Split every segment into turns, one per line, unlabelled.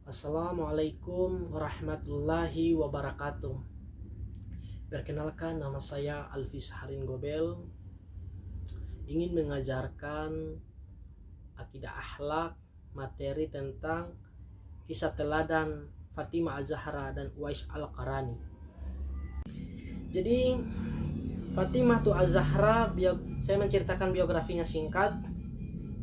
Assalamualaikum warahmatullahi wabarakatuh. Perkenalkan, nama saya Alvis Harin Gobel. Ingin mengajarkan akidah akhlak, materi tentang kisah teladan Fatimah Az-Zahra dan Uwais Al-Qarani. Jadi Fatimah Az-Zahra, saya menceritakan biografinya singkat,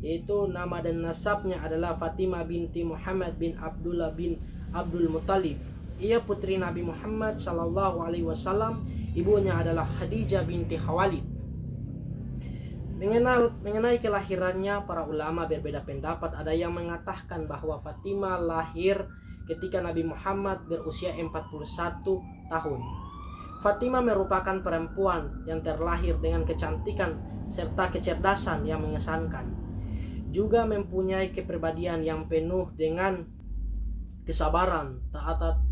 yaitu nama dan nasabnya adalah Fatimah binti Muhammad bin Abdullah bin Abdul Muttalib. Ia putri Nabi Muhammad Sallallahu Alaihi Wasallam. Ibunya adalah Khadijah binti Khawalid. Mengenai kelahirannya, para ulama berbeda pendapat. Ada yang mengatakan bahwa Fatimah lahir ketika Nabi Muhammad berusia 41 tahun. Fatimah merupakan perempuan yang terlahir dengan kecantikan serta kecerdasan yang mengesankan. Juga mempunyai kepribadian yang penuh dengan kesabaran,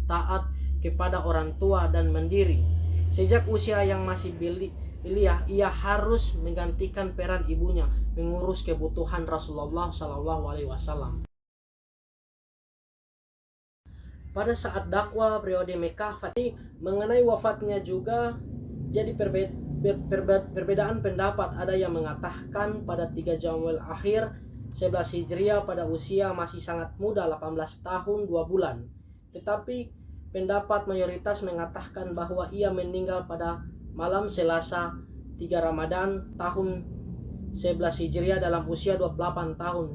taat kepada orang tua dan mandiri. Sejak usia yang masih belia, ia harus menggantikan peran ibunya mengurus kebutuhan Rasulullah Sallallahu Alaihi Wasallam. Pada saat dakwah periode Mekah, mengenai wafatnya juga jadi perbedaan pendapat. Ada yang mengatakan pada 3 Jamul Akhir 11 Hijriah pada usia masih sangat muda, 18 tahun 2 bulan. Tetapi pendapat mayoritas mengatakan bahwa ia meninggal pada malam Selasa 3 Ramadan tahun 11 Hijriah dalam usia 28 tahun.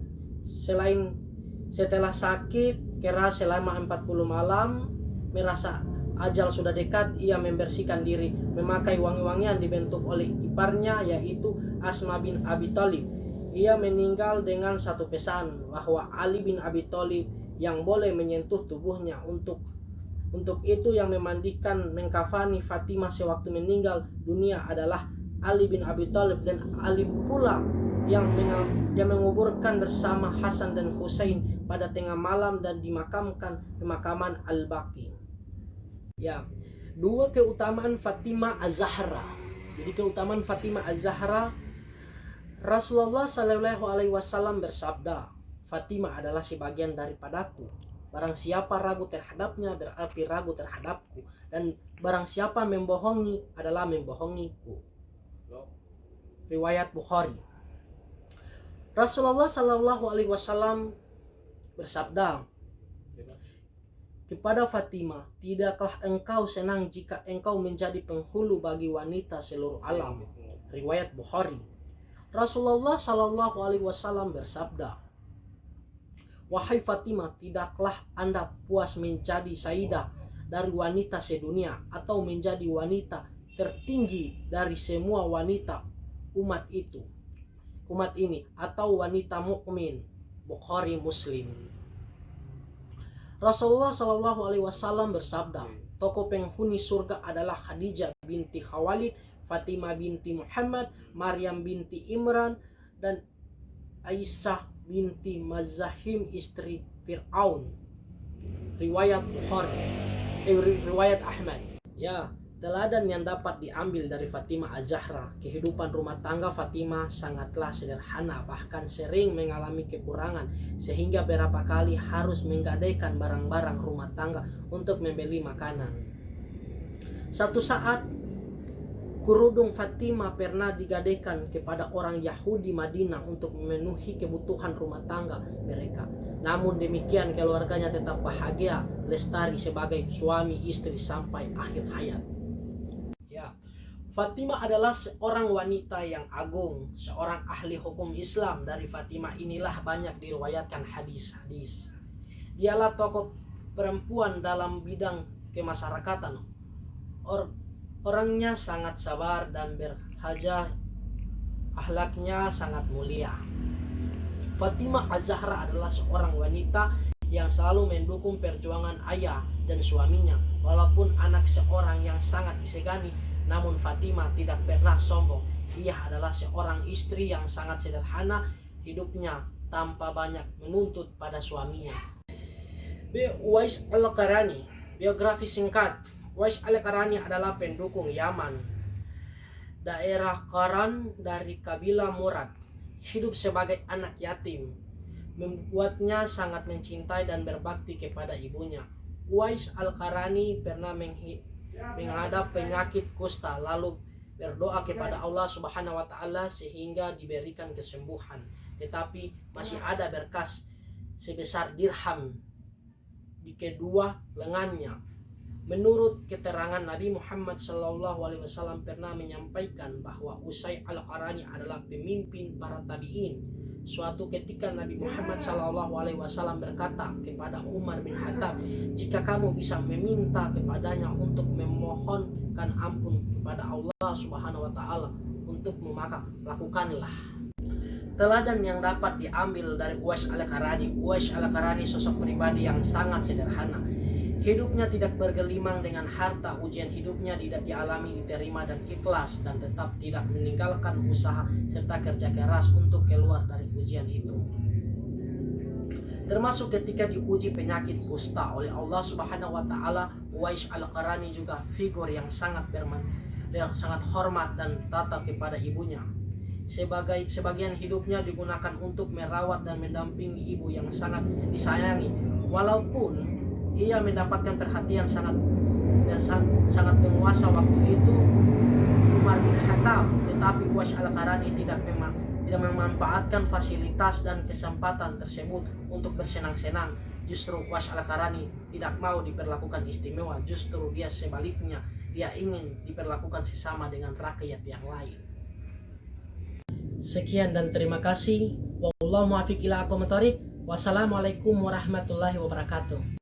Setelah sakit keras selama 40 malam, merasa ajal sudah dekat, ia membersihkan diri memakai wangi-wangian dibentuk oleh iparnya, yaitu Asma bin Abi Thalib. Ia meninggal dengan satu pesan bahwa Ali bin Abi Thalib yang boleh menyentuh tubuhnya. Untuk itu yang memandikan, mengkafani Fatimah sewaktu meninggal dunia adalah Ali bin Abi Thalib, dan Ali pula yang menguburkan bersama Hasan dan Husain pada tengah malam dan dimakamkan pemakaman Al-Baqi. Ya, dua keutamaan Fatimah Az-Zahra. Jadi keutamaan Fatimah Az-Zahra, Rasulullah Shallallahu Alaihi Wasallam bersabda, Fatimah adalah sebagian daripadaku. Barang siapa ragu terhadapnya berarti ragu terhadapku, dan barang siapa membohongi adalah membohongiku. Riwayat Bukhari. Rasulullah Shallallahu Alaihi Wasallam bersabda kepada Fatimah, tidakkah engkau senang jika engkau menjadi penghulu bagi wanita seluruh alam? Riwayat Bukhari. Rasulullah Shallallahu Alaihi Wasallam bersabda, wahai Fatimah, tidaklah anda puas menjadi sayyidah dari wanita sedunia atau menjadi wanita tertinggi dari semua wanita umat ini, atau wanita mukmin? Bukhari Muslim. Rasulullah Shallallahu Alaihi Wasallam bersabda, tokoh penghuni surga adalah Khadijah binti Khawalid, Fatimah binti Muhammad, Maryam binti Imran, dan Aisyah binti Mazahim istri Fir'aun. Riwayat Bukhari, riwayat Ahmad. Ya, teladan yang dapat diambil dari Fatimah Az-Zahra. Kehidupan rumah tangga Fatimah sangatlah sederhana, bahkan sering mengalami kekurangan, sehingga beberapa kali harus menggadaikan barang-barang rumah tangga untuk membeli makanan. Satu saat, kerudung Fatimah pernah digadaikan kepada orang Yahudi Madinah untuk memenuhi kebutuhan rumah tangga mereka. Namun demikian, keluarganya tetap bahagia lestari sebagai suami istri sampai akhir hayat. Ya, Fatimah adalah seorang wanita yang agung, seorang ahli hukum Islam. Dari Fatimah inilah banyak diriwayatkan hadis-hadis. Dialah tokoh perempuan dalam bidang kemasyarakatan. Orangnya sangat sabar dan berhajah, akhlaknya sangat mulia. Fatimah Az-Zahra adalah seorang wanita yang selalu mendukung perjuangan ayah dan suaminya. Walaupun anak seorang yang sangat disegani, namun Fatimah tidak pernah sombong. Ia adalah seorang istri yang sangat sederhana hidupnya tanpa banyak menuntut pada suaminya. Uwais Al-Qarani. Biografi singkat. Uwais Al-Qarani adalah pendukung Yaman, daerah Qaran, dari kabilah Murad. Hidup sebagai anak yatim. membuatnya sangat mencintai dan berbakti kepada ibunya. Uwais Al-Qarani pernah menghadap penyakit kusta, lalu berdoa kepada Allah Subhanahu wa taala sehingga diberikan kesembuhan. Tetapi masih ada berkas sebesar dirham di kedua lengannya. Menurut keterangan Nabi Muhammad SAW pernah menyampaikan bahwa Uwais Al-Qarani adalah pemimpin para tabi'in. Suatu ketika Nabi Muhammad SAW berkata kepada Umar bin Khattab, jika kamu bisa meminta kepadanya untuk memohonkan ampun kepada Allah Subhanahu wa taala untukmu, maka lakukanlah. Teladan yang dapat diambil dari Uwais Al-Qarani. Uwais Al-Qarani sosok pribadi yang sangat sederhana. Hidupnya tidak bergelimang dengan harta. Ujian hidupnya tidak dialami, diterima dan ikhlas, dan tetap tidak meninggalkan usaha serta kerja keras untuk keluar dari ujian itu. Termasuk ketika diuji penyakit kusta oleh Allah Subhanahu wa taala, Uwais Al-Qarani juga figur yang sangat hormat dan taat kepada ibunya. Sebagian hidupnya digunakan untuk merawat dan mendampingi ibu yang sangat disayangi. Walaupun ia mendapatkan perhatian sangat menguasa waktu itu Umar bin Khattab, tetapi Uwais Al-Qarani tidak memanfaatkan fasilitas dan kesempatan tersebut untuk bersenang-senang. Justru Uwais Al-Qarani tidak mau diperlakukan istimewa, justru dia sebaliknya, dia ingin diperlakukan sesama dengan rakyat yang lain. Sekian dan terima kasih. Wallahu muwaffiq ila aqwamit thoriq. Wassalamualaikum warahmatullahi wabarakatuh.